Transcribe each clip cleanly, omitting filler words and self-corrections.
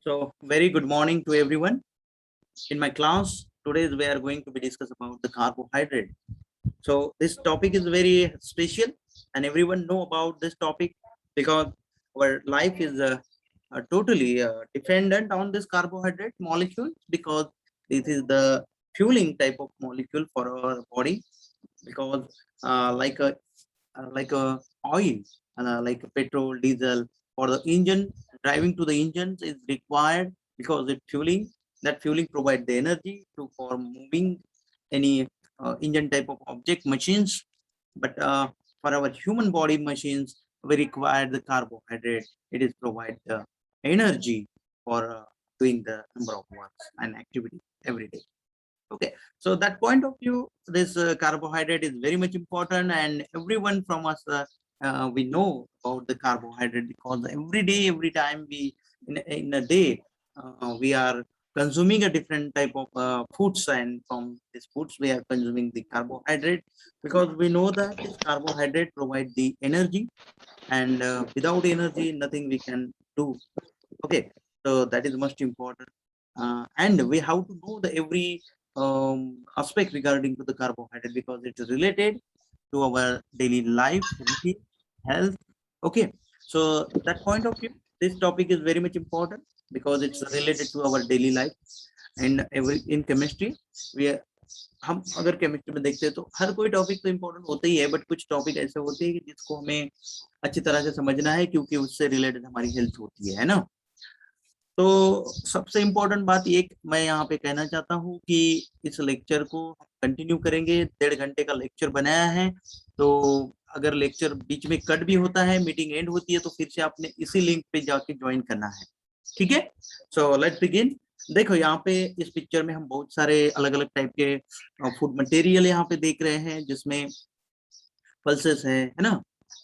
So, very good morning to everyone. In my class, today we are going to be discuss about the carbohydrate. So, this topic is very special, and everyone know about this topic because our life is totally dependent on this carbohydrate molecule because this is the fueling type of molecule for our body. Because like a oil, like petrol, diesel for the engine, driving to the engines is required because it fueling. That fueling provide the energy to for moving any engine type of object machines. But for our human body machines, we require the carbohydrate. It is provide the energy for doing the number of works and activity every day. Okay, so that point of view, this carbohydrate is very much important, and everyone from us we know about the carbohydrate because every day, every time we in a day we are consuming a different type of foods, and from these foods we are consuming the carbohydrate because we know that this carbohydrate provide the energy, and without energy, nothing we can do. Okay, so that is most important, and we have to know the every aspect regarding to the carbohydrate because it is related to our daily life, routine, health. Okay, so that point of view, this topic is very much important because it's related to our daily life. And every in chemistry we हम अगर chemistry में देखते हैं तो हर कोई topic तो important होता ही है, बट कुछ टॉपिक ऐसे होते हैं कि जिसको हमें अच्छी तरह से समझना है क्योंकि उससे रिलेटेड हमारी हेल्थ होती है ना। तो सबसे इम्पोर्टेंट बात एक मैं यहाँ पे कहना चाहता हूँ कि इस लेक्चर को कंटिन्यू करेंगे। 1.5 घंटे का लेक्चर बनाया है, तो अगर लेक्चर बीच में कट भी होता है, मीटिंग एंड होती है, तो फिर से आपने इसी लिंक पे जाके ज्वाइन करना है। ठीक है, सो लेट्स बिगिन। देखो यहाँ पे इस पिक्चर में हम बहुत सारे अलग अलग टाइप के फूड मटेरियल यहाँ पे देख रहे हैं, जिसमें पल्सेस है ना,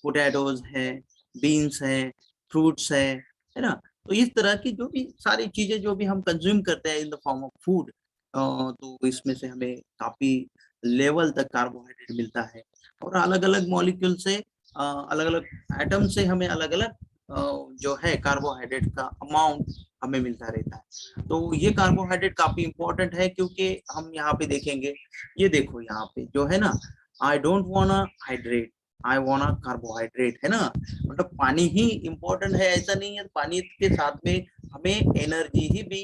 पोटैटोज है, बीन्स है, फ्रूट्स है ना। तो इस तरह की जो भी सारी चीजें जो भी हम कंज्यूम करते हैं in the form of food, तो इसमें से हमें काफी लेवल तक कार्बोहाइड्रेट मिलता है, और अलग अलग मॉलिक्यूल से अलग अलग एटम से हमें अलग अलग जो है कार्बोहाइड्रेट का अमाउंट हमें मिलता रहता है। तो ये कार्बोहाइड्रेट काफी इंपॉर्टेंट है क्योंकि हम यहाँ पे देखेंगे, ये देखो यहाँ पे जो है ना, I don't वांना hydrate, I वांना carbohydrate, है ना। मतलब पानी ही इम्पोर्टेंट है ऐसा नहीं है, पानी के साथ में हमें एनर्जी ही भी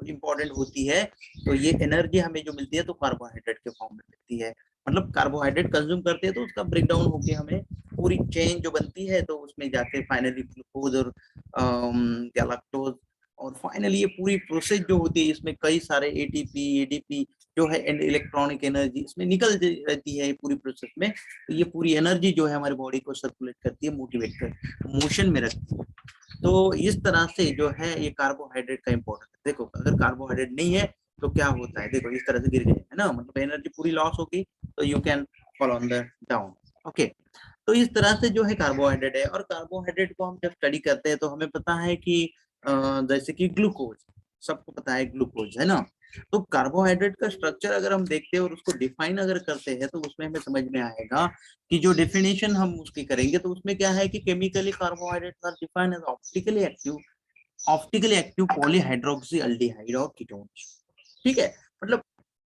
इम्पोर्टेंट होती है। तो ये एनर्जी हमें जो मिलती है तो कार्बोहाइड्रेट के फॉर्म में मिलती है। मतलब कार्बोहाइड्रेट कंज्यूम करते हैं तो उसका ब्रेक डाउन होके हमें पूरी चेन जो बनती है तो उसमें जाके फाइनली ग्लूकोज और गैलेक्टोज, और फाइनली ये पूरी प्रोसेस जो होती है इसमें कई सारे एटीपी, एडीपी जो है इलेक्ट्रॉनिक एनर्जी इसमें निकल रहती है पूरी प्रोसेस में। तो ये पूरी एनर्जी जो है हमारी बॉडी को सर्कुलेट करती है, मोटिवेट कर मोशन में रखती है। तो इस तरह से जो है ये कार्बोहाइड्रेट का इंपॉर्टेंट है। देखो अगर कार्बोहाइड्रेट नहीं है तो क्या होता है, देखो इस तरह से गिर गए, है ना, मतलब एनर्जी पूरी लॉस होगी, तो you can fall on the down. Okay, तो इस तरह से जो है कार्बोहाइड्रेट है, और कार्बोहाइड्रेट को हम जब स्टडी करते हैं तो हमें पता है कि जैसे कि ग्लूकोज, सबको पता है ग्लूकोज, है ना। तो कार्बोहाइड्रेट का स्ट्रक्चर अगर हम देखते हैं और उसको डिफाइन अगर करते हैं तो उसमें हमें समझ में आएगा कि जो डेफिनेशन हम उसकी करेंगे तो उसमें क्या है कि chemically carbohydrate are defined as optically active polyhydroxy aldehyde और कीटोन्स। ठीक है, मतलब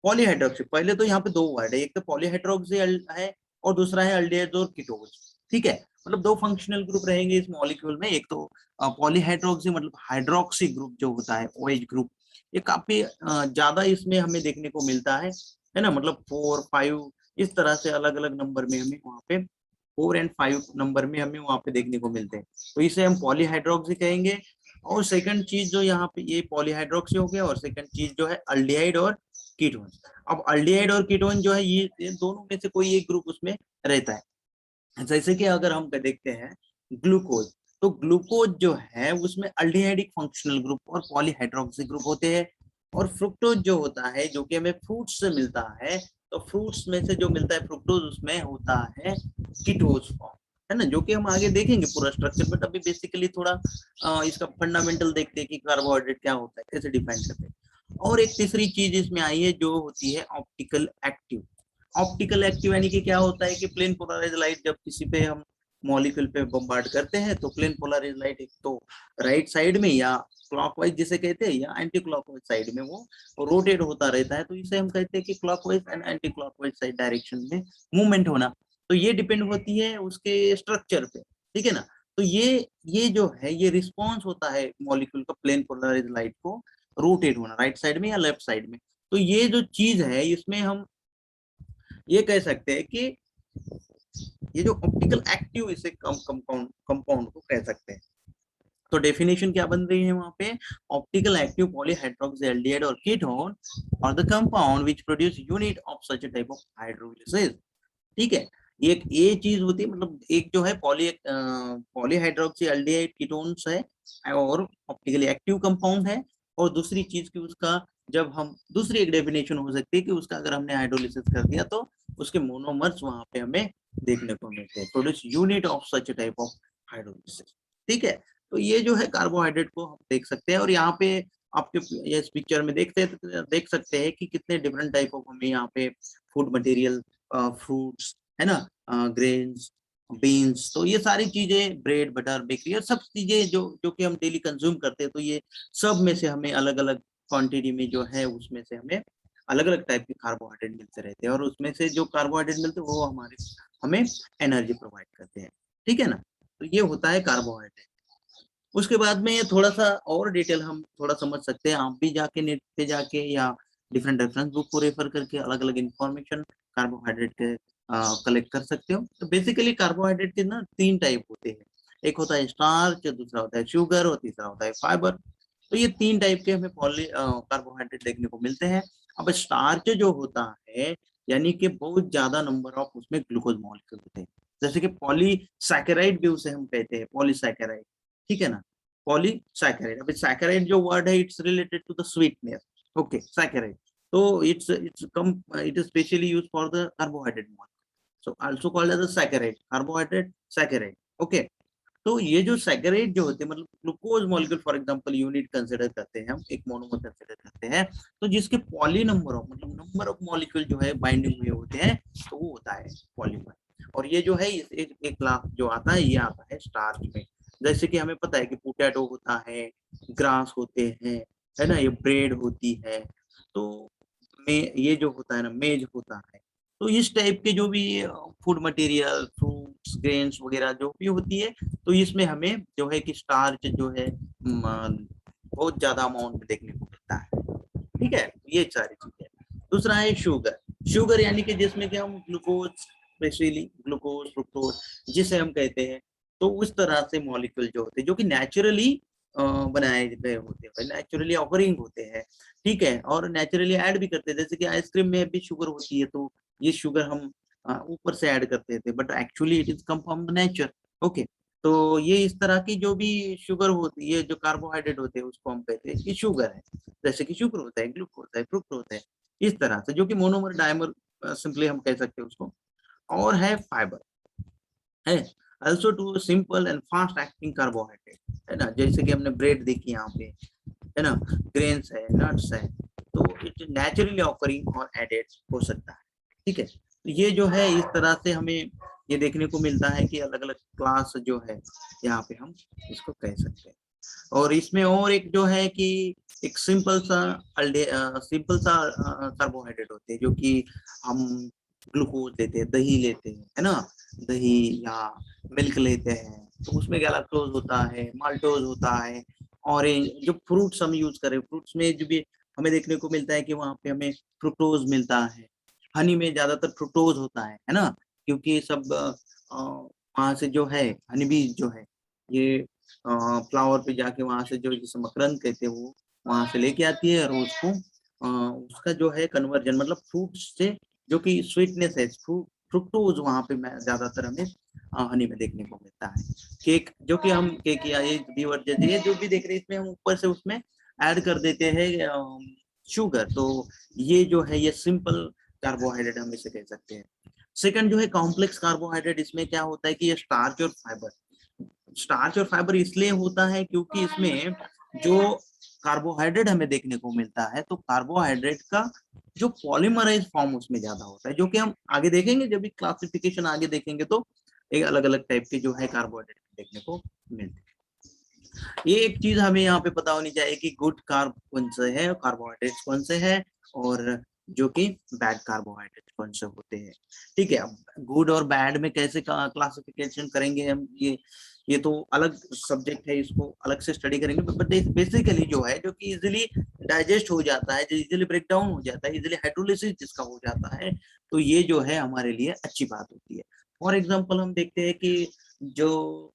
पॉलीहाइड्रोक्सी, पहले तो यहाँ पे दो वर्ड है, एक तो पॉलीहाइड्रोक्सी है और दूसरा है अल्डिहाइड और कीटोन्स। ठीक है, मतलब दो फंक्शनल ग्रुप रहेंगे इस मॉलिक्यूल में, एक तो पॉलीहाइड्रोक्सी मतलब हाइड्रोक्सी ग्रुप जो होता है, OH ग्रुप, ये काफी ज्यादा इसमें हमें देखने को मिलता है ना। मतलब 4, 5 इस तरह से अलग अलग नंबर में हमें वहाँ पे 4 और 5 नंबर में हमें वहाँ पे देखने को मिलते हैं, तो इसे हम पॉलीहाइड्रोक्सी कहेंगे। और सेकंड चीज जो यहाँ पे ये पॉलीहाइड्रोक्सी हो गया, और सेकंड चीज जो है अल्डिहाइड और कीटोन। अब अल्डिहाइड और कीटोन जो है ये दोनों में से कोई एक ग्रुप उसमें रहता है। जैसे कि अगर हम देखते हैं ग्लूकोज, तो ग्लूकोज जो है उसमें अल्डिहाइडिक फंक्शनल ग्रुप और पॉलीहाइड्रोक्सी ग्रुप होते हैं। और फ्रुक्टोज जो होता है जो कि हमें फ्रूट्स से मिलता है, तो फ्रूट्स में से जो मिलता है फ्रुक्टोज उसमें होता है कीटोज फॉर्म, है ना, जो कि हम आगे देखेंगे पूरा स्ट्रक्चर। बट अभी बेसिकली थोड़ा इसका फंडामेंटल देखते हैं कि कार्बोहाइड्रेट क्या होता है, कैसे डिफाइन करते हैं। और एक तीसरी चीज इसमें आई है जो होती है ऑप्टिकल एक्टिव। ऑप्टिकल एक्टिव यानी कि क्या होता है कि प्लेन पोलराइज लाइट जब किसी पे हम मॉलिक्यूल पे बम्बार्ड करते हैं तो प्लेन पोलराइज लाइट एक तो राइट साइड में या क्लॉकवाइज जिसे कहते हैं या एंटी क्लॉकवाइज साइड में वो रोटेट होता रहता है, तो इसे हम कहते हैं कि clockwise and anti clockwise side direction में मूवमेंट होना। तो ये डिपेंड होती है उसके स्ट्रक्चर पे, ठीक है ना। तो ये जो है ये रिस्पॉन्स होता है मॉलिक्यूल का प्लेन पोलराइज लाइट को रोटेट होना राइट साइड में या लेफ्ट साइड में। तो ये जो चीज है इसमें हम ये कह सकते हैं कि ये जो ऑप्टिकल एक्टिव इसे कंपाउंड कंपाउंड को कह सकते हैं। तो डेफिनेशन क्या बन रही है वहां पे, ऑप्टिकल एक्टिव पॉलीहाइड्रोक्सी एल्डिहाइड और कीटोन और the compound which produce unit of such a type of hydrolysis. ठीक है, एक ये चीज होती है, मतलब एक जो है पॉलीहाइड्रोक्सी एल्डिहाइड कीटोन्स है और ऑप्टिकली एक्टिव कंपाउंड है, और दूसरी चीज की उसका जब हम दूसरी एक डेफिनेशन हो सकती है कि उसका अगर हमने हाइड्रोलिसिस कर दिया तो उसके मोनोमर्स वहां पे हमें देखने को मिलते हैं, produce unit of such type of hydrolysis. ठीक है, तो ये जो है कार्बोहाइड्रेट को हम देख सकते हैं, और यहाँ पे आपके इस पिक्चर में देख सकते हैं कि कितने डिफरेंट टाइप ऑफ हमें यहाँ पे फूड मटेरियल, फ्रूट्स है ना, ग्रेन्स, बीन्स, तो ये सारी चीजें ब्रेड बटर बेकरी और सब चीजें जो जो कि हम डेली कंज्यूम करते हैं, तो ये सब में से हमें अलग अलग क्वांटिटी में जो है उसमें से हमें अलग अलग टाइप के कार्बोहाइड्रेट मिलते रहते हैं, और उसमें से जो कार्बोहाइड्रेट मिलते हैं वो हमारे हमें एनर्जी प्रोवाइड करते हैं। ठीक है ना, तो ये होता है कार्बोहाइड्रेट। उसके बाद में थोड़ा सा और डिटेल हम थोड़ा समझ सकते हैं, आप भी जाके नेट पे जाके या डिफरेंट रेफरेंस बुक को रेफर करके अलग अलग इंफॉर्मेशन कार्बोहाइड्रेट के कलेक्ट कर सकते हो। तो बेसिकली कार्बोहाइड्रेट के ना 3 टाइप होते हैं, एक होता है स्टार्च, दूसरा होता है शुगर और तीसरा होता है फाइबर। तो ये 3 टाइप के हमें कार्बोहाइड्रेट देखने को मिलते हैं। अब स्टार्च जो होता है यानी कि बहुत ज्यादा नंबर ऑफ उसमें ग्लूकोज मॉलिक्यूल होते हैं, जैसे कि पॉलीसैकेराइड भी उसे हम कहते हैं, पॉलीसैकेराइड। ठीक है ना, पॉलीसैकेराइड। अभी सैकेराइड जो वर्ड है it's related to the sweetness, okay saccharide. तो it is specially used for the carbohydrate molecule, so also called as a saccharide, carbohydrate saccharide. Okay, तो ये जो सैकेराइड जो होते हैं मतलब glucose molecule for example unit consider करते हैं हम, एक मोनोमर कंसीडर करते हैं, तो जिसके पॉली नंबर ऑफ मतलब नंबर ऑफ मॉलिक्यूल जो है बाइंडिंग हुए होते हैं तो वो होता है पॉलीमर। और ये जो है एक लाख जो आता है ये आता है स्टार्च में। जैसे कि हमें पता है कि पोटैटो होता है, ग्रास होते हैं, है ना, ये ब्रेड होती है, तो ये जो होता है ना मेज होता है। तो इस टाइप के जो भी फूड मटेरियल फ्रूट्स ग्रेन्स वगैरह जो भी होती है, तो इसमें हमें जो है कि स्टार्च जो है बहुत ज्यादा अमाउंट में देखने को मिलता है। ठीक है, ये सारी चीजें। दूसरा है शुगर, शुगर यानी कि जिसमें कि हम ग्लूकोज, स्पेशली ग्लूकोज फ्रुक्टोज जिसे हम कहते हैं, तो उस तरह से मॉलिक्यूल जो होते हैं जो कि नेचुरली बनाए गए होते हैं, नेचुरली ऑकरिंग होते हैं। ठीक है, और नेचुरली ऐड भी करते हैं, जैसे कि आइसक्रीम में भी शुगर होती है, तो ये शुगर हम ऊपर से ऐड करते थे, but actually it is come from the nature. Okay, तो ये इस तरह की जो भी शुगर होती है, जो कार्बोहाइड्रेट होते हैं उसको हम कहते हैं कि शुगर है, जैसे कि शुगर होता है, ग्लूकोज होता है, फ्रुक्टोज होता है, इस तरह से जो कि मोनोमर डायमर सिंपली हम कह सकते हैं उसको। और है फाइबर, है also to simple and fast acting carbohydrate, है ना, जैसे कि हमने ब्रेड देखी यहाँ पे, है ना, ग्रेन्स है, नट्स है, तो इट नेचुरली ऑकरिंग और एडेड हो सकता है। ठीक है, तो ये जो है इस तरह से हमें ये देखने को मिलता है कि अलग अलग क्लास जो है यहाँ पे हम इसको कह सकते हैं। और इसमें और एक जो है कि एक सिंपल सा कार्बोहाइड्रेट होते हैं जो कि हम ग्लूकोज लेते हैं, दही लेते हैं, है ना, दही या मिल्क लेते हैं, तो उसमें गैलाक्टोज होता है, माल्टोज होता है। ऑरेंज जो फ्रूट्स हम यूज करें, फ्रूट्स में जो भी हमें देखने को मिलता है कि वहाँ पे हमें फ्रुक्टोज मिलता है। हनी में ज्यादातर फ्रुक्टोज होता है ना, क्योंकि सब वहाँ से जो है हनी बीज जो है ये फ्लावर पे जाके वहां से जो जिसे मकरंद कहते हैं वो वहां से लेके आती है, और उसको उसका जो है कन्वर्जन मतलब फ्रूट से जो कि स्वीटनेस है, फ्रुक्टोज वहां पे ज्यादातर हमें हनी में देखने को मिलता है। केक जो कि हम केक या ये बीवर जैसे ये जो भी देख रहे हैं इसमें हम ऊपर से उसमें ऐड कर देते हैं शुगर, तो ये जो है ये सिंपल कार्बोहाइड्रेट हम इसे कह सकते हैं। सेकंड जो है कॉम्प्लेक्स कार्बोहाइड्रेट, इसमें क्या होता है कि ये स्टार्च और फाइबर, स्टार्च और फाइबर इसलिए होता है क्योंकि इसमें जो कार्बोहाइड्रेट हमें देखने को मिलता है तो कार्बोहाइड्रेट का जो पॉलीमराइज फॉर्म उसमें ज्यादा होता है, जो कि हम आगे देखेंगे जब भी क्लासिफिकेशन आगे देखेंगे तो एक अलग अलग टाइप के जो है कार्बोहाइड्रेट देखने को मिलते हैं। ये एक चीज हमें यहाँ पे पता होनी चाहिए कि गुड कार्ब कौन से है, कार्बोहाइड्रेट्स कौन से है, और जो कि बैड कार्बोहाइड्रेट कौन से होते हैं। ठीक है, अब गुड और बैड में कैसे क्लासिफिकेशन करेंगे हम, ये तो अलग सब्जेक्ट है, इसको अलग से स्टडी करेंगे। बट बेसिकली जो है, जो कि इजीली डाइजेस्ट हो जाता है, जो इजीली ब्रेक डाउन हो जाता है, इजीली हाइड्रोलिसिस जिसका हो जाता है, तो ये जो है हमारे लिए अच्छी बात होती है। फॉर एग्जाम्पल हम देखते हैं कि जो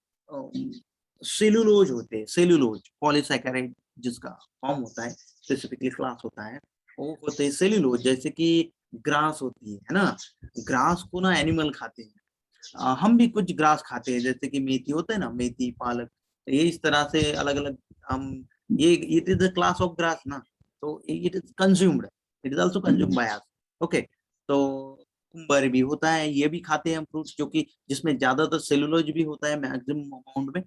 सेलुलोज होते हैं, सेलुलोज पॉलीसैकेराइड जिसका फॉर्म होता है, स्पेसिफिकली क्लास होता है, वो होते हैं सेलुलोज। जैसे कि ग्रास होती है ना, ग्रास को ना एनिमल खाते हैं, हम भी कुछ ग्रास खाते हैं, जैसे कि मेथी होता है ना, मेथी पालक, ये इस तरह से अलग अलग हम, ये it is the class of grass ना, तो it is consumed, it is also consumed by us. Okay, तो कुकुम्बर भी होता है, ये भी खाते हैं हम फ्रूट्स, जो कि जिसमें ज्यादातर सेलुलोज भी होता है मैक्सिमम अमाउंट में।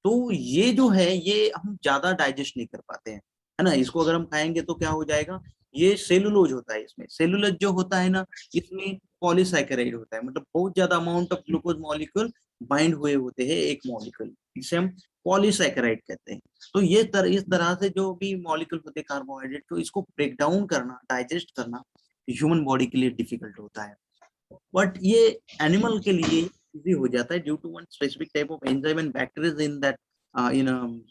तो ये जो है, ये हम ज्यादा डाइजेस्ट नहीं कर पाते हैं, है ना। इसको अगर हम खाएंगे तो क्या हो जाएगा, ये सेलुलोज होता है, इसमें सेलुलोज जो होता है ना, इसमें पॉलीसैकेराइड होता है, मतलब बहुत ज्यादा amount of glucose molecule bind हुए होते हैं एक मॉलिक्यूल, इसे हम पॉलीसैकेराइड कहते हैं। तो ये इस तरह से जो भी मॉलिक्यूल होते हैं कार्बोहाइड्रेट, तो इसको ब्रेक डाउन करना, डाइजेस्ट करना ह्यूमन बॉडी के लिए डिफिकल्ट होता है, बट ये एनिमल के लिए इजी हो जाता है due to one specific type of enzyme and bacteria in that in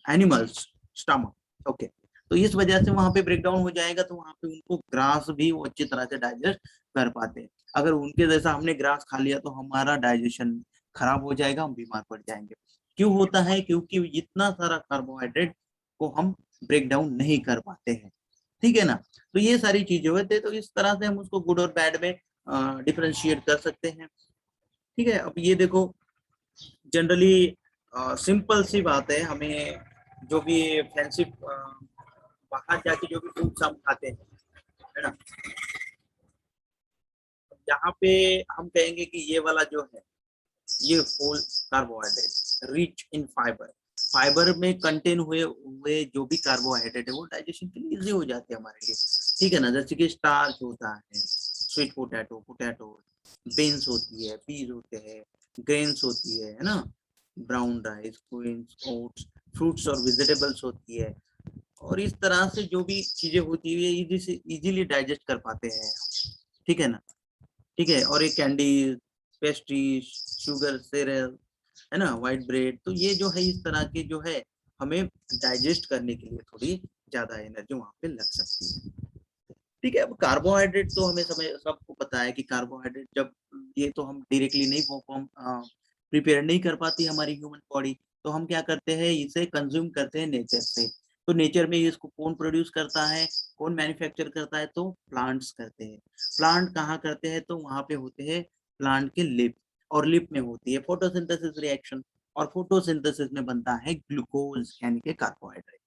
animals stomach. Okay, तो इस वजह से वहां पे ब्रेक डाउन हो जाएगा, तो वहां पे उनको ग्रास भी वो अच्छी तरह से डाइजेस्ट कर पाते हैं। अगर उनके जैसा हमने ग्रास खा लिया तो हमारा डाइजेशन खराब हो जाएगा, हम बीमार पड़ जाएंगे। क्यों होता है, क्योंकि इतना सारा कार्बोहाइड्रेट को हम ब्रेक डाउन नहीं कर पाते हैं। ठीक है ना, तो ये सारी चीजें होते हैं, तो इस तरह से हम उसको गुड और बैड में डिफरेंशिएट कर सकते हैं। ठीक है, अब ये देखो, जनरली सिंपल सी बात है, हमें जो भी फैंसी बाहर जाके जो भी फ्रूट्स हम खाते हैं, है ना, यहाँ पे हम कहेंगे कि ये वाला जो है, ये whole carbohydrate rich in fibre, fibre में कंटेन हुए हुए जो भी कार्बोहाइड्रेट है वो डाइजेशन के लिए इजी हो जाते हैं हमारे लिए। ठीक है ना, जैसे कि स्टार्च होता है, स्वीट पोटैटो, पोटैटो, बीन्स होती है, पीज होते हैं, ग्रेन्स होती है ना, brown rice, grains, oats, fruits और वेजिटेबल्स होती है, और इस तरह से जो भी चीजें होती है इजीली डाइजेस्ट कर पाते हैं। ठीक है ना, ठीक है, और एक कैंडी, पेस्ट्री, शुगर सिरल, है ना, व्हाइट ब्रेड, तो ये जो है इस तरह के जो है हमें डाइजेस्ट करने के लिए थोड़ी ज्यादा एनर्जी वहां पे लग सकती है। ठीक है, अब कार्बोहाइड्रेट तो हमें समझ सबको पता है कि कार्बोहाइड्रेट जब, ये तो हम डायरेक्टली नहीं फॉर्म प्रिपेयर नहीं कर पाती हमारी ह्यूमन बॉडी, तो हम क्या करते हैं, इसे कंज्यूम करते हैं नेचर से। तो नेचर में इसको कौन प्रोड्यूस करता है, कौन मैन्युफैक्चर करता है, तो प्लांट्स करते हैं। प्लांट कहाँ करते हैं, तो वहां पे होते हैं प्लांट के लिप, और लिप में होती है फोटोसिंथेसिस रिएक्शन, और फोटोसिंथेसिस में बनता है ग्लूकोज यानी कि कार्बोहाइड्रेट।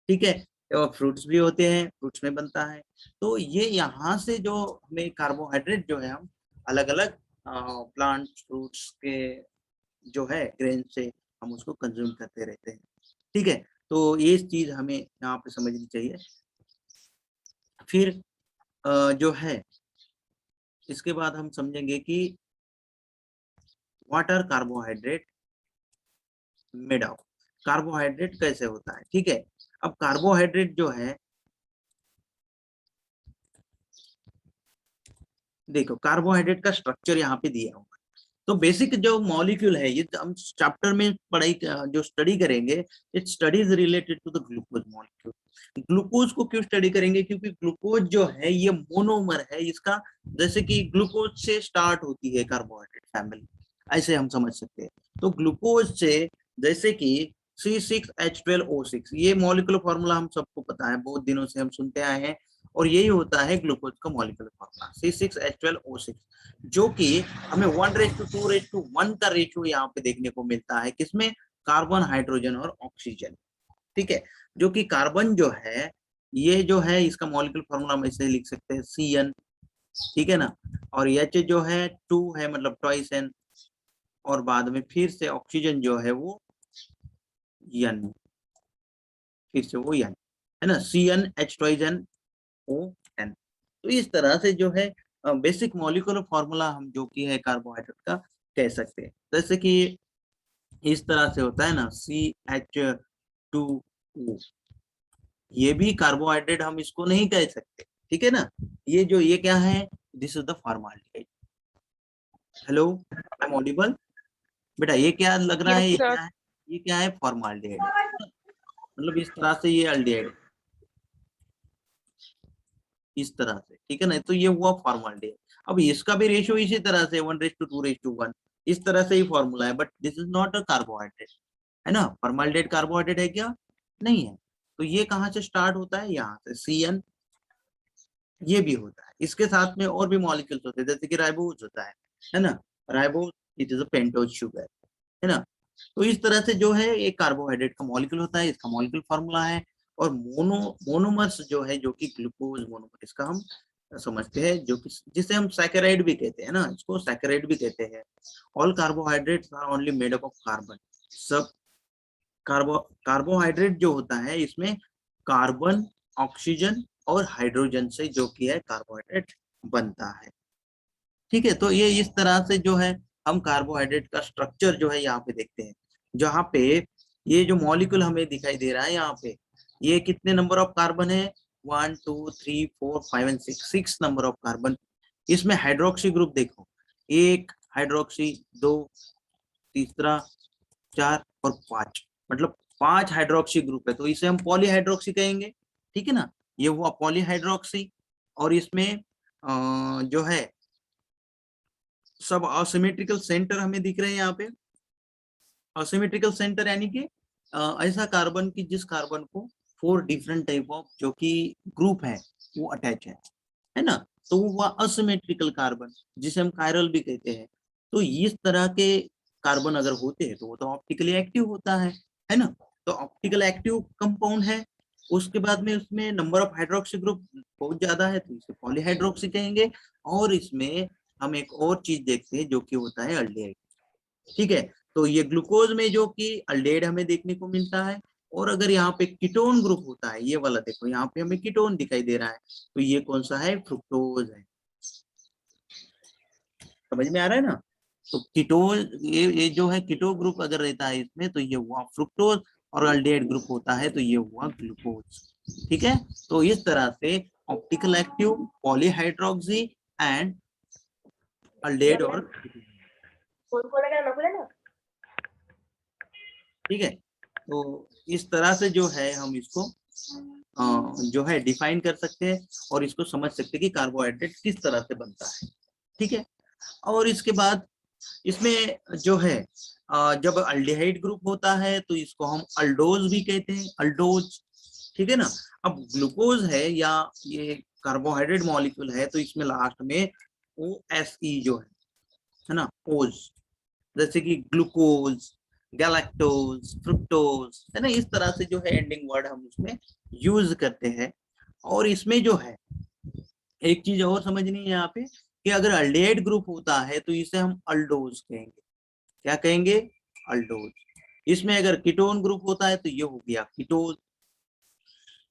ठीक है, और फ्रूट्स भी होते हैं, फ्रूट्स में बनता है। तो ये यहाँ से जो हमें कार्बोहाइड्रेट जो है, हम अलग अलग प्लांट फ्रूट्स के जो है ग्रेन से हम उसको कंज्यूम करते रहते हैं। ठीक है, तो ये चीज हमें यहाँ पे समझनी चाहिए। फिर जो है इसके बाद हम समझेंगे कि what are carbohydrate made of, carbohydrate कैसे होता है। ठीक है, अब कार्बोहाइड्रेट जो है, देखो कार्बोहाइड्रेट का स्ट्रक्चर यहाँ पे दिया हुआ है। तो बेसिक जो मॉलिक्यूल है, ये हम चैप्टर में पढ़ाई जो स्टडी करेंगे, it studies related to the glucose molecule. Glucose को क्यों स्टडी करेंगे, क्योंकि ग्लूकोज जो है ये मोनोमर है इसका, जैसे कि ग्लूकोज से स्टार्ट होती है कार्बोहाइड्रेट फैमिली, ऐसे हम समझ सकते हैं। तो ग्लूकोज से, जैसे कि C6H12O6, ये मॉलिक्यूलर फॉर्मूला हम सबको पता है, बहुत दिनों से हम सुनते आए हैं, और यही होता है ग्लूकोज का मॉलिक्यूलर फॉर्मूला C6H12O6, जो कि हमें 1:2:1 का रेशियो यहाँ पे देखने को मिलता है, किसमें, कार्बन, हाइड्रोजन और ऑक्सीजन। ठीक है, जो कि कार्बन जो है, ये जो है इसका मॉलिक्यूलर फॉर्मूला हम ऐसे लिख सकते हैं CN। ठीक है ना, और H जो है 2 है, मतलब ट्वाइस N, और बाद में फिर से ऑक्सीजन जो है वो N, फिर से वो N, है ना, CnH2nOn। तो इस तरह से जो है बेसिक मॉलिक्यूलर फॉर्मूला हम जो कि है कार्बोहाइड्रेट का कह सकते हैं। जैसे कि इस तरह से होता है ना CH2O, ये भी कार्बोहाइड्रेट हम इसको नहीं कह सकते, ठीक है ना। ये क्या है, this is the formaldehyde. Hello, I am audible बेटा? ये क्या लग रहा है, यस सर। ये क्या है फॉर्माल्डिहाइड, मतलब इस तरह से ये अल्डिहाइड इस तरह से, ठीक है ना। तो ये हुआ फॉर्माल्डिहाइड। अब इसका भी रेशियो इसी तरह से 1:2:1, इस तरह से ही फॉर्मूला है, but this is not a carbohydrate, है ना। फॉर्माल्डिहाइड कार्बोहाइड्रेट है क्या? नहीं है। तो ये कहाँ से स्टार्ट होता है, यहाँ से CN, ये भी होता है। इसके साथ में और भी मॉलिक्यूल्स होते हैं, जैसे कि राइबोज होता है ना। Ribose it is a pentose sugar, है ना। तो इस तरह से जो है एक कार्बोहाइड्रेट का मॉलिक्यूल होता है, इसका मॉलिक्यूल फार्मूला है। और मोनोमर्स जो है, जो कि ग्लूकोज मोनोमर, इसका हम समझते हैं, जो कि जिसे हम सैकेराइड भी कहते हैं ना, इसको सैकेराइड भी कहते हैं। All carbohydrates are only made up of carbon. सब कार्बोहाइड्रेट जो होता है, इसमें कार्बन, ऑक्सीजन और हाइड्रोजन से जो कि है कार्बोहाइड्रेट बनता है, ठीक है। तो ये इस तरह से जो है हम कार्बोहाइड्रेट का स्ट्रक्चर जो है यहाँ पे देखते हैं, जहाँ पे ये जो मॉलिक्यूल हमें दिखाई दे रहा है यहाँ पे, ये कितने नंबर ऑफ कार्बन है, 1 2 3 4 5 एंड 6 नंबर ऑफ कार्बन। इसमें हाइड्रोक्सी ग्रुप देखो, एक हाइड्रोक्सी, दो, तीसरा, 4 और 5, मतलब 5 हाइड्रोक्सी ग्रुप है, तो इसे हम पॉलीहाइड्रोक्सी कहेंगे, ठीक है ना। ये हुआ पॉलीहाइड्रोक्सी। और इसमें जो है सब असिमेट्रिकल सेंटर हमें दिख रहे हैं यहाँ पे। असिमेट्रिकल सेंटर यानी कि ऐसा कार्बन की जिस कार्बन को 4 डिफरेंट टाइप ऑफ जो कि ग्रुप है वो अटैच है ना। तो वो हुआ असिमेट्रिकल कार्बन, जिसे हम कायरल भी कहते हैं। तो इस तरह के कार्बन अगर होते हैं तो वो तो ऑप्टिकली एक्टिव होता है ना। तो ऑप्टिकल एक्टिव कंपाउंड है। उसके बाद में उसमें नंबर ऑफ हाइड्रोक्सी ग्रुप बहुत ज्यादा है, तो इसे पॉलीहाइड्रोक्सी कहेंगे। और इसमें हम एक और चीज देखते हैं जो कि होता है अल्डिहाइड, ठीक है। तो ये ग्लूकोज में जो कि अल्डेहाइड हमें देखने को मिलता है। और अगर यहाँ पे कीटोन ग्रुप होता है, ये वाला देखो, यहाँ पे हमें कीटोन दिखाई दे रहा है, तो ये कौन सा है, फ्रुक्टोज है। समझ में आ रहा है ना। तो कीटोन, ये जो है कीटो ग्रुप अगर रहता है इसमें, तो ये हुआ फ्रुक्टोज। और अल्डेहाइड ग्रुप होता है तो ये हुआ ग्लूकोज, ठीक है। तो इस तरह से optical active, polyhydroxy and aldehyde और, ठीक है। तो इस तरह से जो है हम इसको जो है डिफाइन कर सकते हैं और इसको समझ सकते हैं कि कार्बोहाइड्रेट किस तरह से बनता है, ठीक है। और इसके बाद इसमें जो है जब अल्डिहाइड ग्रुप होता है तो इसको हम अल्डोज भी कहते हैं, अल्डोज, ठीक है ना। अब ग्लूकोज है या ये कार्बोहाइड्रेट मॉलिक्यूल है, तो इसमें लास्ट में OSE जो है ना, ओज, जैसे कि ग्लूकोज, गैलेक्टोज, फ्रुक्टोज, है ना। इस तरह से जो है एंडिंग वर्ड हम उसमें यूज करते हैं। और इसमें जो है एक चीज और समझनी है यहाँ पे, कि अगर अल्डिहाइड ग्रुप होता है तो इसे हम अल्डोज कहेंगे। क्या कहेंगे, अल्डोज। इसमें अगर कीटोन ग्रुप होता है तो ये हो गया कीटोज,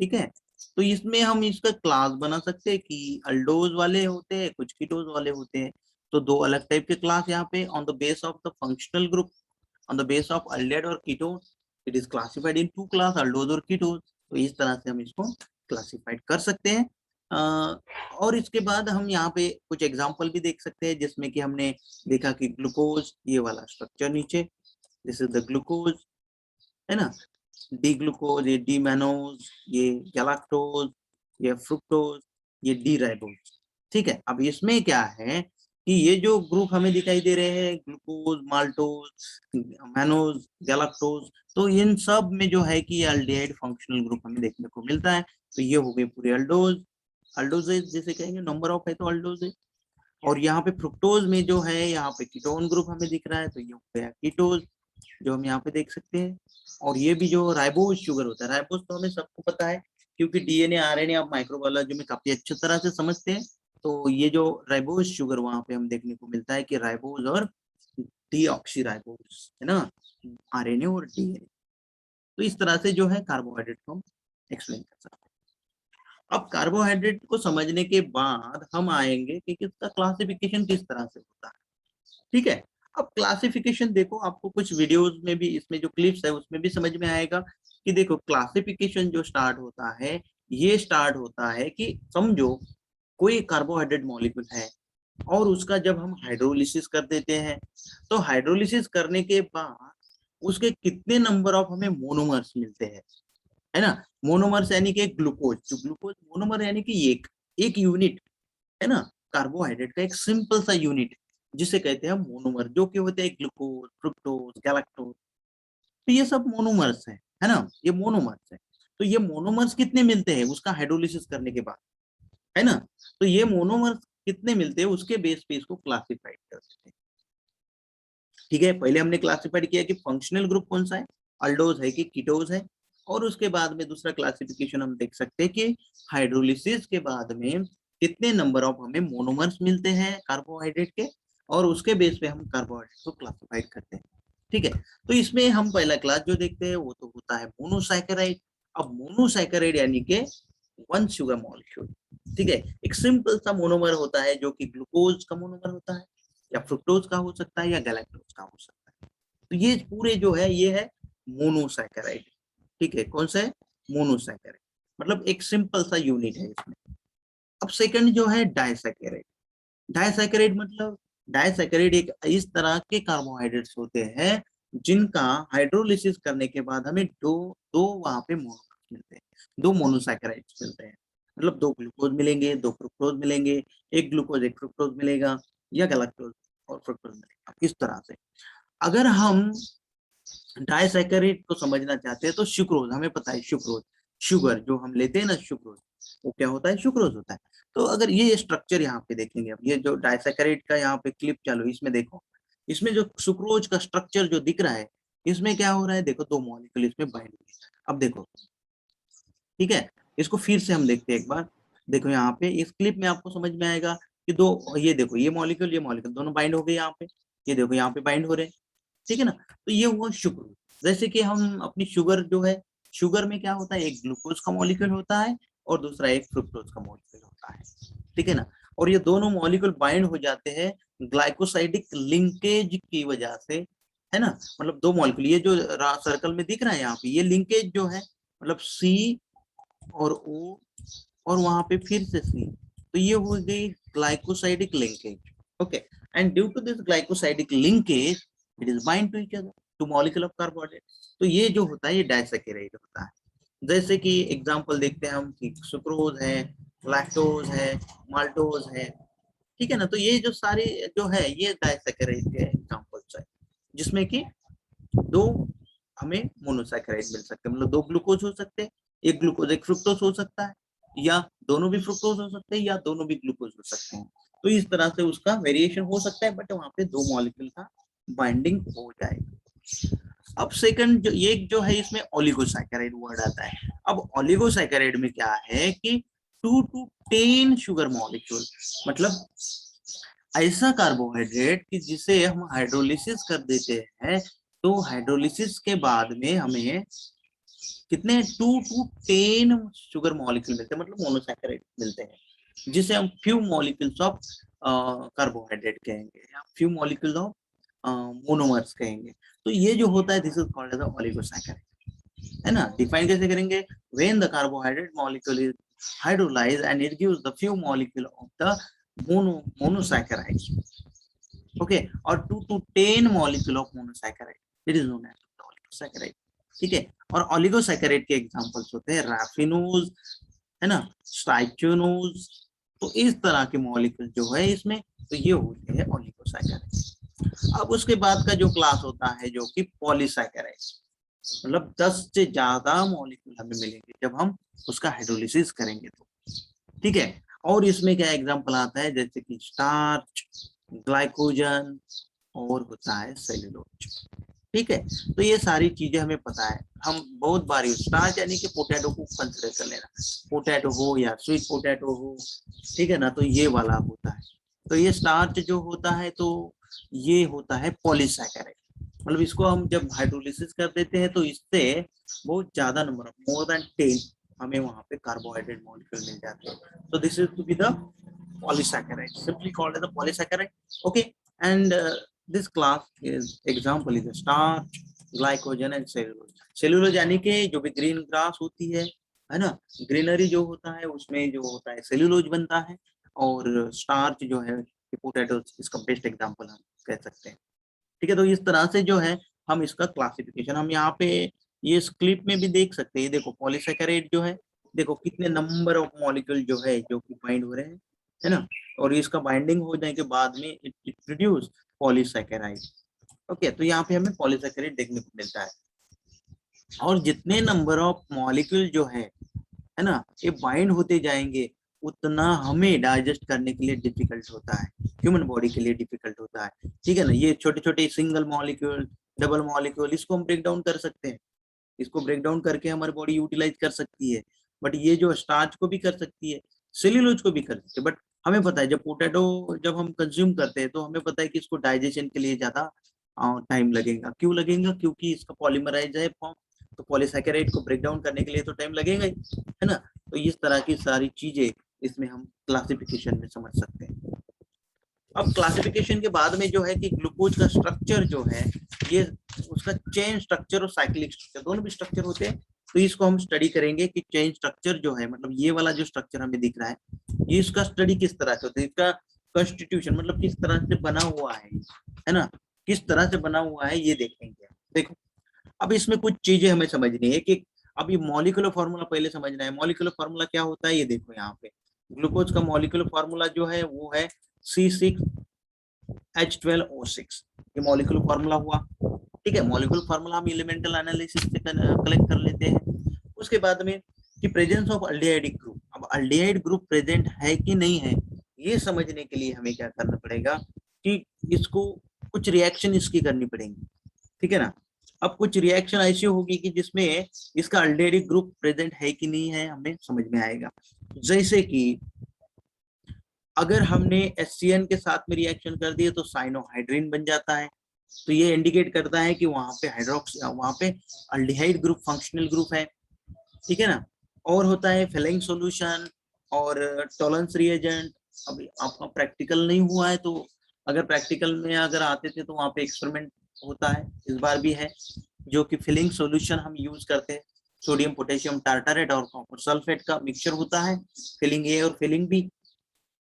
ठीक है। तो इसमें हम इसका क्लास बना सकते हैं कि अल्डोज वाले होते हैं, कुछ कीटोज वाले होते हैं। तो दो अलग टाइप के क्लास यहाँ पे, on the base of the functional group, on the base of aldehyde or ketone, it is classified in two class, aldose और ketones। तो इस तरह से हम इसको क्लासिफाइड कर सकते हैं। और इसके बाद हम यहाँ पे कुछ एग्जांपल भी देख सकते हैं, जिसमें कि हमने देखा कि ग्लूकोज, ये वाला स्ट्रक्चर नीचे, दिस इज द ग्लूकोज, है ना। डी ग्लूकोज, ये डी मैनोज, ये गैलेक्टोज, ये फ्रुक्टोज, ये डी राइबोज, ठीक है। अब इसमें क्या है कि ये जो ग्रुप हमें दिखाई दे रहे हैं, ग्लूकोज, माल्टोज, मैनोज, गैलेक्टोज, तो इन सब में जो है कि अल्डिहाइड फंक्शनल ग्रुप हमें देखने को मिलता है। तो ये हो गए पूरे अल्डोज, अल्डोजेज जैसे कहेंगे, नंबर ऑफ है तो अल्डोजेज। और यहाँ पे फ्रुक्टोज में जो है यहाँ पे कीटोन ग्रुप हमें दिख रहा है, तो ये हो गया कीटोज, जो हम यहाँ पे देख सकते हैं। और ये भी जो राइबोज शुगर होता है, राइबोज तो हमें सबको पता है, क्योंकि डीएनए आरएनए आप माइक्रोबायोलॉजी में काफी अच्छी तरह से समझते हैं। तो ये जो राइबोज शुगर वहां पे हम देखने को मिलता है कि राइबोज और डीऑक्सी राइबोज, है ना, आरएनए और डीएनए। तो इस तरह से जो है कार्बोहाइड्रेट को हम एक्सप्लेन कर सकते हैं। अब कार्बोहाइड्रेट को समझने के बाद हम आएंगे कि इसका क्लासिफिकेशन किस तरह से होता है, ठीक है। अब क्लासिफिकेशन देखो, आपको कुछ वीडियोस में भी, इसमें जो क्लिप्स है उसमें भी समझ में आएगा कि देखो क्लासिफिकेशन जो स्टार्ट होता है, ये स्टार्ट होता है कि समझो कोई कार्बोहाइड्रेट मॉलिक्यूल है और उसका जब हम हाइड्रोलिसिस कर देते हैं, तो हाइड्रोलिसिस करने के बाद उसके कितने नंबर ऑफ हमें मोनोमर्स मिलते हैं, है ना। मोनोमर्स यानी कि ग्लूकोज, जो ग्लूकोज मोनोमर यानी कि एक एक यूनिट, है ना, कार्बोहाइड्रेट का एक सिंपल सा यूनिट जिसे कहते हैं मोनोमर, जो कि होते हैं ग्लूकोज, फ्रुक्टोज, गैलेक्टोज। तो ये सब मोनोमर्स है ना, ये मोनोमर्स है। तो ये मोनोमर्स कितने मिलते हैं उसका हाइड्रोलिसिस करने के बाद, है ना। तो ये मोनोमर्स कितने मिलते हैं उसके बेस पे इसको क्लासिफाइड कर देते हैं। ठीक है, पहले हमने क्लासिफाइड किया कि फंक्शनल ग्रुप कौन सा है, अल्डोज है कि कीटोज है। और उसके बाद में दूसरा क्लासिफिकेशन हम देख सकते हैं कि हाइड्रोलिसिस के बाद में कितने नंबर ऑफ हमें मोनोमर्स मिलते हैं कार्बोहाइड्रेट के, और उसके बेस पे हम कार्बोहाइड्रेट को क्लासिफाइड करते हैं। ठीक है, तो इसमें हम पहला क्लास जो देखते हैं वो तो होता है मोनोसैकेराइड। अब मोनोसैकेराइड यानी कि वन शुगर मॉलिक्यूल। ठीक है, एक सिंपल सा मोनोमर होता है जो कि ग्लूकोज का मोनोमर होता है, या फ्रुक्टोज का हो सकता है, या गैलेक्टोज का हो सकता है। तो ये पूरे जो है ये है मोनोसैकेराइड। ठीक है, कौन सा है, मोनोसैकेराइड, मतलब एक सिंपल सा यूनिट है इसमें। अब सेकंड जो है डाइसैकेराइड। डाइसैकेराइड मतलब, डाइसैकेराइड एक इस तरह के कार्बोहाइड्रेट्स होते हैं जिनका हाइड्रोलिसिस करने के बाद हमें दो दो वहां पे मोनोमर्स मिलते हैं, दो मोनोसैकेराइड्स मिलते हैं। मतलब दो ग्लूकोज मिलेंगे, दो फ्रुक्टोज मिलेंगे, एक ग्लूकोज एक फ्रुक्टोज मिलेगा, या गैलेक्टोज और फ्रुक्टोज मिलेगा, इस तरह से। अगर हम डाइसैकेराइड को समझना चाहते हैं तो सुक्रोज, हमें पता है सुक्रोज, शुगर जो हम लेते हैं ना सुक्रोज, वो क्या होता है, सुक्रोज होता है। तो अगर ये स्ट्रक्चर यहाँ पे देखेंगे, अब ये जो डाइसैकेराइड का यहाँ पे क्लिप चालू, इसमें देखो, इसमें जो सुक्रोज का स्ट्रक्चर जो दिख रहा है, इसमें क्या हो रहा है, देखो दो मॉलिक्यूल इसमें बाइंड हुए। अब देखो, ठीक है, इसको फिर से हम देखते हैं एक बार। देखो यहाँ पे इस क्लिप में आपको समझ में आएगा कि दो, ये देखो ये मॉलिक्यूल दोनों बाइंड हो गए यहाँ पे, ये देखो यहाँ पे बाइंड हो रहे हैं। ठीक है ना, तो ये हुआ शुगर। जैसे कि हम अपनी शुगर जो है, शुगर में क्या होता है, एक ग्लूकोज का मॉलिक्यूल होता है और दूसरा एक फ्रुक्टोज का मॉलिक्यूल होता है। ठीक है ना, और ये दोनों मॉलिक्यूल बाइंड हो जाते हैं ग्लाइकोसाइडिक लिंकेज की वजह से, है ना। मतलब दो मॉलिक्यूल, ये जो सर्कल में दिख रहा है यहाँ पे, ये लिंकेज जो है, मतलब सी और ओ, और वहां पे फिर से सी, तो ये हो गई glycosidic linkage. Okay, and due to this glycosidic linkage it is bind to each other, two molecule of carbohydrate. तो ये जो होता है ये डाइसैकेराइड होता है। जैसे कि एग्जांपल देखते हैं हम कि सुक्रोज है, लैक्टोज है, माल्टोज है। ठीक है ना, तो ये जो सारे जो है ये डाइसैकेराइड के एग्जांपल्स है, जिसमें कि दो हमें मोनोसैकेराइड मिल सकते हैं, मतलब दो ग्लूकोज हो सकते हैं, एक ग्लूकोज एक फ्रुक्टोज हो सकता है, या दोनों भी फ्रुक्टोज हो सकते हैं, या दोनों भी ग्लूकोज हो सकते हैं। तो इस तरह से उसका वेरिएशन हो सकता है, बट वहां पे दो मॉलिक्यूल का बाइंडिंग हो जाएगा। अब सेकंड जो एक जो है इसमें ओलिगोसैकेराइड वर्ड आता है। अब ओलिगोसैकेराइड में क्या है कि 2 to 10 शुगर मॉलिक्यूल, मतलब ऐसा कार्बोहाइड्रेट कि जिसे हम हाइड्रोलिसिस कर देते हैं, तो हाइड्रोलिसिस के बाद में हमें कितने 2 to 10 शुगर मॉलिक्यूल मिलते हैं, मतलब मोनोसैकेराइड मिलते हैं, जिसे हम फ्यू मॉलिक्यूल्स ऑफ कार्बोहाइड्रेट कहेंगे, या फ्यू मॉलिक्यूल ऑफ मोनोमर्स कहेंगे। तो ये जो होता है this is called as oligosaccharide, है ना। डिफाइन कैसे करेंगे, when the carbohydrate molecule is hydrolysed and it gives the few molecule of the monosaccharide. Okay, और 2 to 10 molecule of monosaccharide, it is known as oligosaccharide. ठीक है, और oligosaccharide के examples होते हैं रैफिनोज, है ना, स्टाइचोनोज। तो इस तरह के मॉलिक्यूल जो है इसमें, तो ये होते हैं ओलिगोसैकेराइड। अब उसके बाद का जो क्लास होता है जो कि पॉलीसैकेराइड, मतलब 10 से ज्यादा मॉलिक्यूल हमें मिलेंगे जब हम उसका हाइड्रोलिसिस करेंगे तो। ठीक है, और इसमें क्या एग्जांपल आता है, जैसे कि स्टार्च, ग्लाइकोजन, और होता है सेल्यूलोज। ठीक है, तो ये सारी चीजें हमें पता है। हम बहुत बार स्टार्च यानी कि पोटैटो को कंसिडर कर लेना, पोटैटो हो या स्वीट पोटैटो हो, ठीक है ना, तो ये वाला होता है। तो ये स्टार्च जो होता है तो ये होता है पॉलीसैकेराइड, मतलब इसको हम जब हाइड्रोलिसिस कर देते हैं तो इससे बहुत ज्यादा नंबर ऑफ मोर देन 10 हमें वहां पे कार्बोहाइड्रेट मॉलिक्यूल मिल जाते हैं। तो this is to be the polysaccharide, simply called as a polysaccharide. Okay, and this class is example is starch, glycogen and cellulose. Cellulose यानी कि जो भी ग्रीन ग्रास होती है ना, ग्रीनरी जो होता है उसमें जो होता है सेलुलोज बनता है, और स्टार्च जो है पोटैटो इसका बेस्ट एग्जांपल हम कह सकते हैं। ठीक है, तो इस तरह से जो है हम इसका क्लासिफिकेशन हम यहाँ पे ये इस क्लिप में भी देख सकते हैं। देखो पॉलीसेकेराइड जो है, देखो कितने नंबर ऑफ मॉलिक्यूल जो है जो कि बाइंड हो रहे हैं, है ना, और इसका बाइंडिंग हो जाने के बाद में इट प्रोड्यूस पॉलीसेकेराइड। ओके, तो यहाँ पे हमें पॉलीसेकेराइड देखने को मिलता है। और जितने नंबर ऑफ मॉलिक्यूल जो है ना, ये बाइंड होते जाएंगे उतना हमें डाइजेस्ट करने के लिए डिफिकल्ट होता है, ह्यूमन बॉडी के लिए डिफिकल्ट होता है। ठीक है ना, ये छोटे छोटे सिंगल मॉलिक्यूल, डबल मॉलिक्यूल, इसको हम ब्रेक डाउन कर सकते हैं, इसको ब्रेक डाउन करके हमारी बॉडी यूटिलाइज कर सकती है। बट ये जो स्टार्च को भी कर सकती है, सेल्यूलोज को भी कर सकती है। बट हमें पता है जब पोटैटो जब हम कंज्यूम करते हैं तो हमें पता है कि इसको डाइजेशन के लिए ज्यादा टाइम लगेगा। क्यों लगेगा? क्योंकि इसका पॉलीमराइज है फॉर्म, तो पॉलीसैकेराइड को ब्रेक डाउन करने के लिए तो टाइम लगेगा ही, है ना। तो इस तरह की सारी चीजें इसमें हम क्लासिफिकेशन में समझ सकते हैं। अब क्लासिफिकेशन के बाद में जो है कि ग्लूकोज का स्ट्रक्चर जो है, ये उसका चेन स्ट्रक्चर और साइक्लिक स्ट्रक्चर दोनों भी स्ट्रक्चर होते हैं। तो इसको हम स्टडी करेंगे कि चेन स्ट्रक्चर जो है, मतलब ये वाला जो स्ट्रक्चर हमें दिख रहा है, ये इसका स्टडी किस तरह से होता है, इसका कॉन्स्टिट्यूशन मतलब किस तरह से बना हुआ है ना, किस तरह से बना हुआ है ये देखेंगे। देखो अब इसमें कुछ चीजें हमें समझनी है कि अब ये मॉलिक्यूलर फार्मूला पहले समझना है। मॉलिक्यूलर फार्मूला क्या होता है ये देखो यहाँ पे, ग्लूकोज का मॉलिक्यूलर फार्मूला जो है वो है C6H12O6, ये मॉलिक्यूलर फार्मूला हुआ। ठीक है, मॉलिक्यूलर फार्मूला हम एलिमेंटल एनालिसिस से कलेक्ट कर लेते हैं। उसके बाद में कि प्रेजेंस ऑफ अल्डिहाइड ग्रुप, अब अल्डिहाइड ग्रुप प्रेजेंट है कि नहीं है ये समझने के लिए हमें क्या करना पड़ेगा कि इसको कुछ रिएक्शन इसकी करनी पड़ेगी। ठीक है ना, अब कुछ रिएक्शन ऐसी होगी कि जिसमें इसका अल्डिहाइड ग्रुप प्रेजेंट है कि नहीं है हमें समझ में आएगा। जैसे कि अगर हमने HCN के साथ में रिएक्शन कर दिए तो साइनोहाइड्रिन बन जाता है। तो ये इंडिकेट करता है कि वहां पे वहां पे अल्डिहाइड ग्रुप फंक्शनल ग्रुप है। ठीक है ना, और होता है फिलिंग सॉल्यूशन और टॉलरेंस रिएजेंट। अभी आपका प्रैक्टिकल नहीं हुआ है तो अगर प्रैक्टिकल में अगर आते थे तो वहां पे एक्सपेरिमेंट होता है, इस बार भी है, जो कि फिलिंग सॉल्यूशन हम यूज करते हैं। सोडियम पोटेशियम टार्टारेट और कॉपर सल्फेट का मिक्सचर होता है, फिलिंग ए और फिलिंग बी,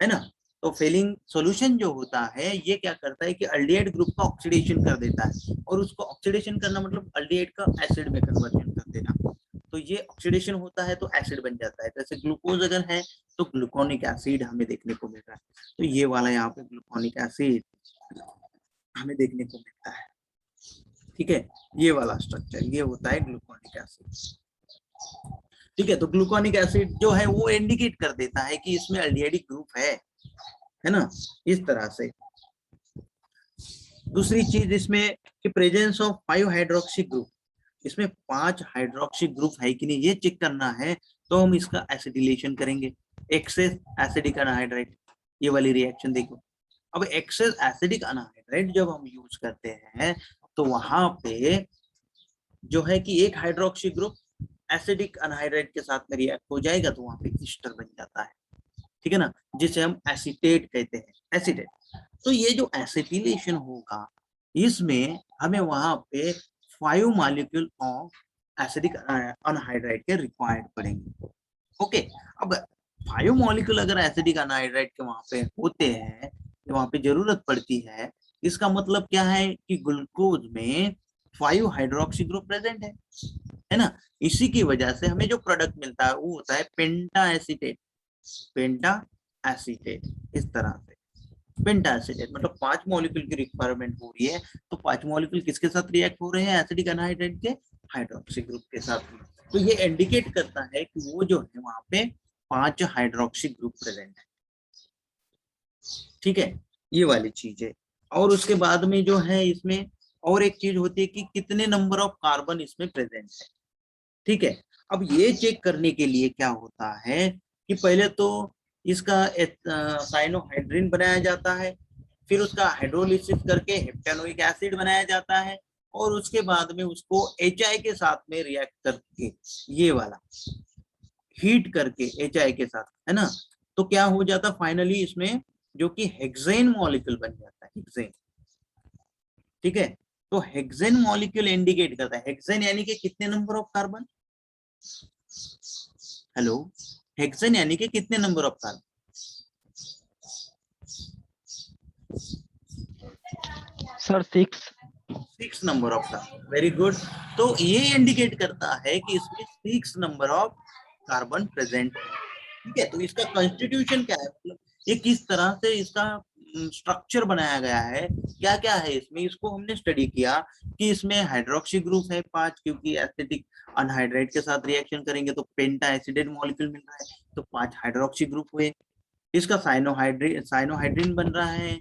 है ना। तो फिलिंग सॉल्यूशन जो होता है ये क्या करता है कि अल्डिहाइड ग्रुप का ऑक्सीडेशन कर देता है, और उसको ऑक्सीडेशन करना मतलब अल्डिहाइड का एसिड में कन्वर्जन कर देना। तो ये ऑक्सीडेशन होता है तो एसिड बन जाता है। जैसे ग्लूकोज अगर है तो ग्लूकोनिक एसिड हमें देखने को मिल रहा है। तो ये वाला यहाँ पे ग्लूकोनिक एसिड हमें देखने को मिलता है। ठीक है, ये वाला स्ट्रक्चर ये होता है ग्लूकोनिक एसिड। ठीक है, तो ग्लूकोनिक एसिड जो है वो इंडिकेट कर देता है कि इसमें अल्डिहाइड ग्रुप है ना, इस तरह से। दूसरी चीज इसमें कि प्रेजेंस ऑफ 5 हाइड्रोक्सी ग्रुप, इसमें 5 हाइड्रोक्सी ग्रुप है कि नहीं ये चेक करना है। तो हम इसका एसिडिलेशन करेंगे, एक्सेस एसिडिक अनहाइड्राइड, ये वाली रिएक्शन देखो। अब एक्सेस एसिडिक अनहाइड्राइड जब हम यूज करते हैं तो वहां पे जो है कि एक हाइड्रोक्सी ग्रुप एसिडिक अनहाइड्राइड के साथ में रिएक्ट हो जाएगा तो वहां पे ईस्टर बन जाता है। ठीक है ना, जिसे हम एसिटेट कहते हैं, एसिटेट। तो ये जो एसिटिलेशन होगा इसमें हमें वहां पे 5 मॉलिक्यूल ऑफ एसिडिक अनहाइड्राइड के रिक्वायर्ड पड़ेंगे। ओके, अब 5 मॉलिक्यूल अगर एसिडिक अनहाइड्राइड के वहां पे होते हैं, वहां पे जरूरत पड़ती है, इसका मतलब क्या है कि ग्लूकोज में 5 हाइड्रोक्सी ग्रुप प्रेजेंट है ना। इसी की वजह से हमें जो प्रोडक्ट मिलता है वो होता है पेंटा एसिटेट, पेंटा एसिटेट, इस तरह से। पेंटा एसिटेट मतलब 5 मॉलिक्यूल की रिक्वायरमेंट हो रही है, तो 5 मॉलिक्यूल किसके साथ रिएक्ट हो रहे हैं? एसिडिक अनहाइड्राइड के हाइड्रोक्सी ग्रुप के साथ। तो ये इंडिकेट करता है कि वो जो है वहां पे 5 हाइड्रोक्सी ग्रुप प्रेजेंट है। ठीक है, ये वाली चीज है। और उसके बाद में जो है इसमें और एक चीज होती है कि कितने नंबर ऑफ कार्बन इसमें प्रेजेंट है। ठीक है, अब ये चेक करने के लिए क्या होता है कि पहले तो इसका साइनोहाइड्रिन बनाया जाता है, फिर उसका हाइड्रोलिसिस करके हेप्टेनोइक एसिड बनाया जाता है, और उसके बाद में उसको HI के साथ में रिएक्ट करके, ये वाला हीट करके HI के साथ, है ना, तो क्या हो जाता फाइनली इसमें जो कि हेक्सेन मॉलिक्यूल बन जाता है, हेक्सेन। ठीक है। तो हेक्सेन मॉलिक्यूल इंडिकेट करता है, हेक्सेन यानी कि कितने number of carbon, hello, hexane यानी कि कितने number of carbon, sir 6। 6 number of carbon, very good. तो ये इंडिकेट करता है कि इसमें 6 नंबर ऑफ कार्बन प्रेजेंट है। ठीक है, तो इसका कॉन्स्टिट्यूशन क्या है, मतलब ये किस तरह से इसका स्ट्रक्चर बनाया गया है, क्या क्या है इसमें, इसको हमने स्टडी किया कि इसमें हाइड्रोक्सी ग्रुप है 5, क्योंकि एसिटिक अनहाइड्राइड के साथ रिएक्शन करेंगे तो पेंटा एसिडेट मॉलिक्यूल मिल रहा है, तो 5 हाइड्रोक्सी ग्रुप हुए। इसका साइनोहाइड्रिन बन रहा है,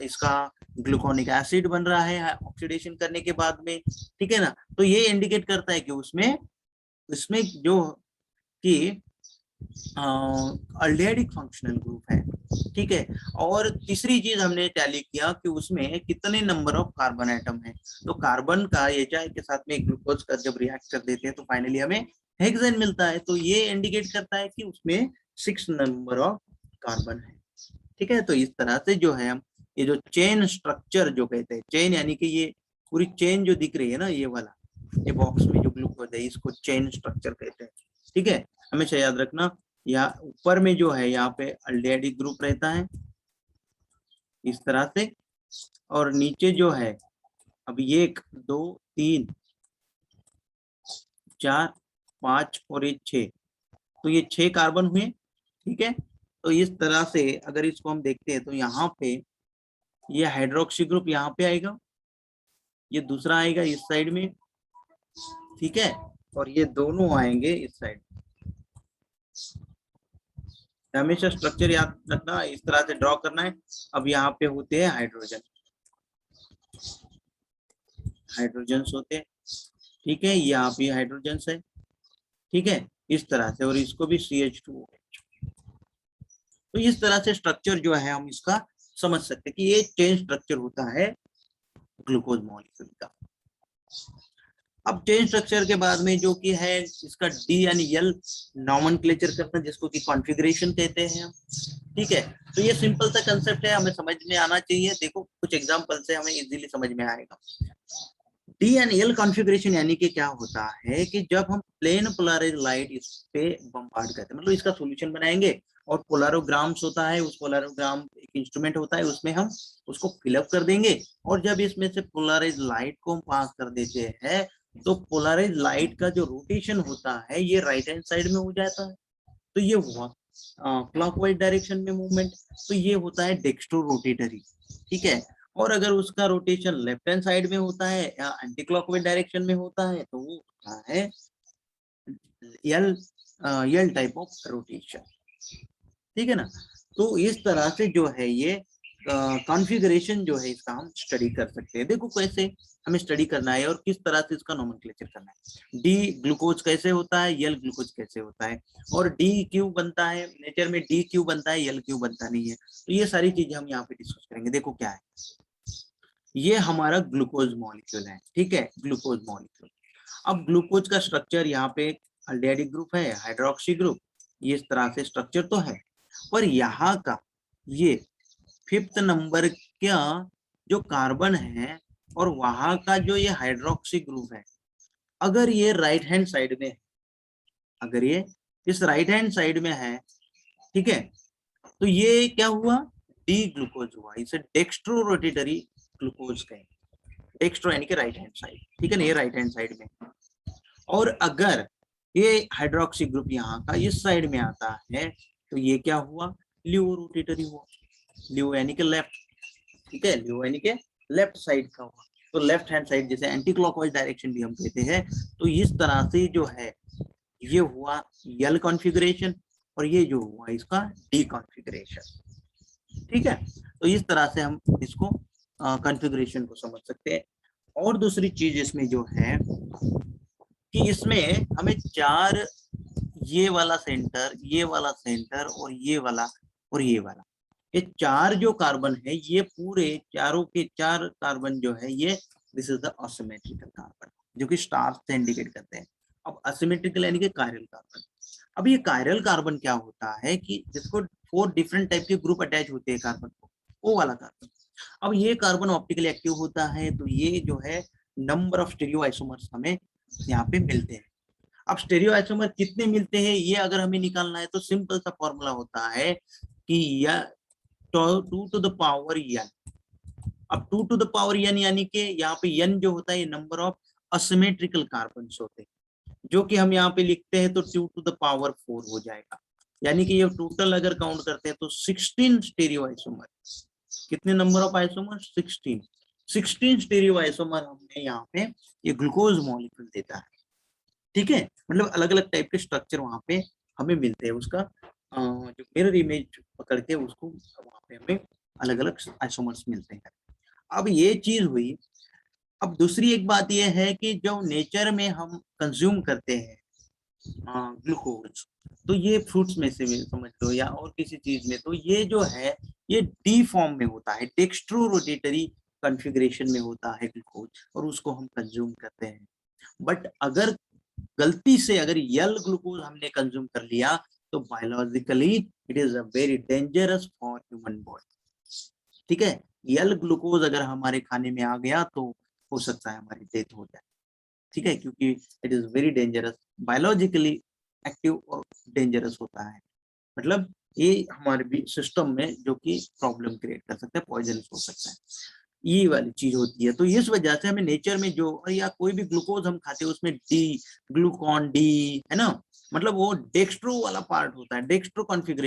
इसका ग्लूकोनिक एसिड बन रहा है ऑक्सीडेशन करने के बाद में। ठीक है ना, तो ये इंडिकेट करता है कि उसमें इसमें जो कि अल्डिहाइडिक फंक्शनल ग्रुप है। ठीक है, और तीसरी चीज हमने टैली किया कि उसमें कितने नंबर ऑफ कार्बन एटम है, तो कार्बन का एचआई के साथ में ग्लूकोज का जब रिएक्ट कर देते हैं तो फाइनली हमें हेक्सेन मिलता है, तो ये इंडिकेट करता है कि उसमें 6 नंबर ऑफ कार्बन है। ठीक है, तो इस तरह से जो है हम ये जो चेन स्ट्रक्चर जो कहते हैं, चेन यानी कि ये पूरी चेन जो दिख रही है ना, ये वाला, ये बॉक्स में जो ग्लूकोज है इसको चेन स्ट्रक्चर कहते हैं। ठीक है, हमेशा याद रखना, यहाँ ऊपर में जो है यहाँ पे अल्डिहाइडिक ग्रुप रहता है इस तरह से, और नीचे जो है अब 1 2 3 4 5 और ये 6, तो ये 6 कार्बन हुए। ठीक है, तो इस तरह से अगर इसको हम देखते हैं तो यहाँ पे ये हाइड्रोक्सी ग्रुप यहाँ पे आएगा, ये दूसरा आएगा इस साइड में, ठीक है, और ये दोनों आएंगे इस साइड। हमेशा स्ट्रक्चर याद रखना, इस तरह से ड्रॉ करना है। अब यहाँ पे होते हैं हाइड्रोजन, हाइड्रोजन होते हैं। ठीक है, यहाँ पे हाइड्रोजन है। ठीक है, इस तरह से, और इसको भी CH2। तो इस तरह से स्ट्रक्चर जो है हम इसका समझ सकते हैं कि ये चेन स्ट्रक्चर होता है ग्लूकोज मॉलिक्यूल का। अब चेन स्ट्रक्चर के बाद में जो कि है इसका DNL नॉमेनक्लेचर करना, जिसको कि कॉन्फ़िगरेशन कहते हैं। ठीक है, तो ये सिंपल सा कंसेप्ट है, हमें समझ में आना चाहिए। देखो कुछ एग्जांपल से हमें इजीली समझ में आएगा। DNL कॉन्फ़िगरेशन यानी कि क्या होता है कि जब हम प्लेन पोलराइज लाइट इस पे बम्बार्ड करते हैं, मतलब इसका सॉल्यूशन बनाएंगे, और पोलारोग्राम्स होता है, उस पोलारोग्राम एक इंस्ट्रूमेंट होता है, उसमें हम उसको फिलअप कर देंगे, और जब इसमें से पोलराइज लाइट को हम पास कर देते हैं तो पोलराइज लाइट का जो रोटेशन होता है ये राइट हैंड साइड में हो जाता है, तो ये हुआ क्लॉकवाइज डायरेक्शन में मूवमेंट, तो ये होता है डेक्स्ट्रो रोटेटरी। ठीक है, और अगर उसका रोटेशन लेफ्ट हैंड साइड में होता है या एंटी क्लॉकवाइज डायरेक्शन में होता है तो वो होता है एल टाइप ऑफ रोटेशन। ठीक है ना, तो इस तरह से जो है ये कॉन्फ़िगरेशन जो है इसका हम स्टडी कर सकते हैं। देखो कैसे हमें स्टडी करना है और किस तरह से इसका नोमेनक्लेचर करना है। डी ग्लूकोज कैसे होता है, एल ग्लूकोज कैसे होता है, और डी क्यों बनता है, नेचर में डी क्यों बनता है, एल क्यों बनता नहीं है, तो ये सारी चीजें हम यहाँ पे डिस्कस करेंगे। देखो क्या है, ये हमारा ग्लूकोज मॉलिक्यूल है। ठीक है, ग्लूकोज मॉलिक्यूल। अब ग्लूकोज का स्ट्रक्चर यहाँ पे अल्डिहाइडिक ग्रुप है, हाइड्रोक्सी ग्रुप, ये इस तरह से स्ट्रक्चर तो है, पर यहाँ का ये 5th नंबर का जो कार्बन है और वहां का जो ये हाइड्रोक्सी ग्रुप है, अगर ये राइट हैंड साइड में है, अगर ये इस राइट हैंड साइड में है, ठीक है, तो ये क्या हुआ, डी ग्लूकोज हुआ, इसे डेक्स्ट्रो रोटेटरी ग्लूकोज कहेंगे। डेक्स्ट्रो यानी कि राइट हैंड साइड, ठीक है ना, ये राइट हैंड साइड में। और अगर ये हाइड्रोक्सी ग्रुप यहाँ का इस साइड में आता है तो ये क्या हुआ, लियो रोटेटरी हुआ, लियो यानी कि लेफ्ट। ठीक है, लियो यानी कि लेफ्ट साइड का हुआ, तो लेफ्ट हैंड साइड जैसे एंटी क्लॉकवाइज डायरेक्शन भी हम कहते हैं। तो इस तरह से जो है ये हुआ यल कॉन्फ़िगरेशन, और ये जो हुआ इसका डी कॉन्फ़िगरेशन। ठीक है, तो इस तरह से हम इसको कॉन्फ़िगरेशन को समझ सकते हैं। और दूसरी चीज इसमें जो है कि इसमें हमें 4, ये वाला सेंटर, ये वाला सेंटर, और ये वाला, और ये वाला, ये 4 जो कार्बन है, ये पूरे चारों के 4 कार्बन जो है ये this is the asymmetrical carbon, जो कि स्टार से इंडिकेट करते हैं। अब असिमेट्रिकल यानी कि कायरल कार्बन। अब ये कायरल कार्बन क्या होता है कि जिसको 4 डिफरेंट टाइप के ग्रुप अटैच होते हैं कार्बन को, वो वाला कार्बन। अब ये कार्बन ऑप्टिकली एक्टिव होता है, तो ये जो है नंबर ऑफ स्टीरियो आइसोमर्स हमें यहाँ पे मिलते हैं। अब स्टीरियो आइसोमर कितने मिलते हैं ये अगर हमें निकालना है तो सिंपल सा फॉर्मूला होता है कि या 2 टू द पावर n। अब 2 टू द पावर n यानी कि यहाँ पे n जो होता है ये नंबर ऑफ असिमेट्रिकल कार्बन होते हैं, जो कि हम यहाँ पे लिखते हैं तो 2 टू द पावर 4 हो जाएगा। यानी कि ये टोटल अगर काउंट करते हैं तो 16 स्टीरियो आइसोमर। कितने number of isomer? 16 stereo isomer हमने यहाँ पे ये ग्लूकोज मॉलिक्यूल देता है। ठीक है, मतलब अलग अलग टाइप के स्ट्रक्चर वहां पे हमें मिलते हैं, उसका जो मिरर इमेज पकड़ के उसको वहां पे हमें अलग अलग आइसोमर्स मिलते हैं। अब ये चीज हुई। अब दूसरी एक बात ये है कि जो नेचर में हम कंज्यूम करते हैं ग्लूकोज, तो ये फ्रूट्स में से भी समझ लो या और किसी चीज में, तो ये जो है ये डी फॉर्म में होता है, डेक्स्ट्रो रोटेटरी कॉन्फ़िगरेशन में होता है ग्लूकोज, और उसको हम कंज्यूम करते हैं। बट अगर गलती से अगर यल ग्लूकोज हमने कंज्यूम कर लिया तो biologically it is a very dangerous for human body. ठीक है, यल ग्लूकोज अगर हमारे खाने में आ गया तो हो सकता है हमारी डेथ हो जाए। ठीक है, क्योंकि it is very dangerous, biologically active और डेंजरस होता है। मतलब ये हमारे सिस्टम में जो कि प्रॉब्लम क्रिएट कर सकता है, पॉइजनस हो सकता है, ये वाली चीज होती है। तो इस वजह से हमें नेचर में जो या कोई भी ग्लूकोज हम खाते हैं उसमें डी ग्लूकॉन डी है ना, मतलब वो डेक्स्ट्रो वाला पार्ट होता है, डेक्स्ट्रो कॉन्फ़िगरेशन